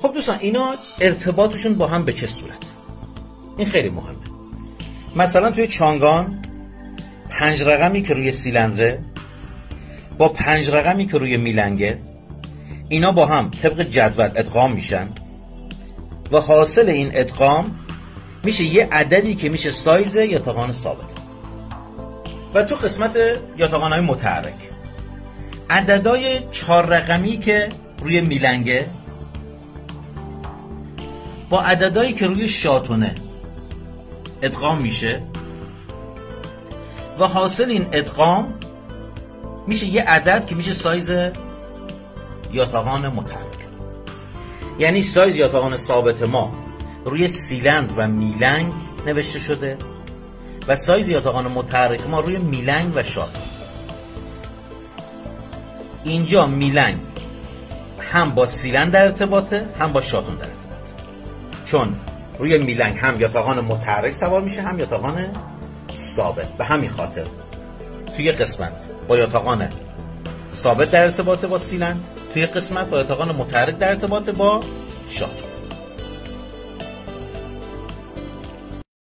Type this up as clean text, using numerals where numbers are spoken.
خب دوستان اینا ارتباطشون با هم به چه صورت؟ این خیلی مهمه. مثلا توی چانگان 5 رقمی که روی سیلندره با 5 رقمی که روی میلنگه، اینا با هم طبق جدول ادغام میشن و حاصل این ادغام میشه یه عددی که میشه سایز یاتاقان ثابت. و تو قسمت یاتاقان‌های متحرک عددهای 4 رقمی که روی میلنگه با عددهایی که روی شاتونه ادغام میشه و حاصل این ادغام میشه یه عدد که میشه سایز یاتاقان متحرک. یعنی سایز یاتاقان ثابت ما روی سیلندر و میلنگ نوشته شده و سایز یاتاقان متحرک ما روی میلنگ و شاتون. اینجا میلنگ هم با سیلندر در ارتباطه هم با شاتون در ارتباطه، چون روی میلنگ هم یاتاقان متحرک سوار میشه هم یاتاقان ثابت. به همین خاطر توی قسمت با یاتاقان ثابت در ارتباطه با سیلندر، توی قسمت با یاتاقان متحرک در ارتباطه با شاتون.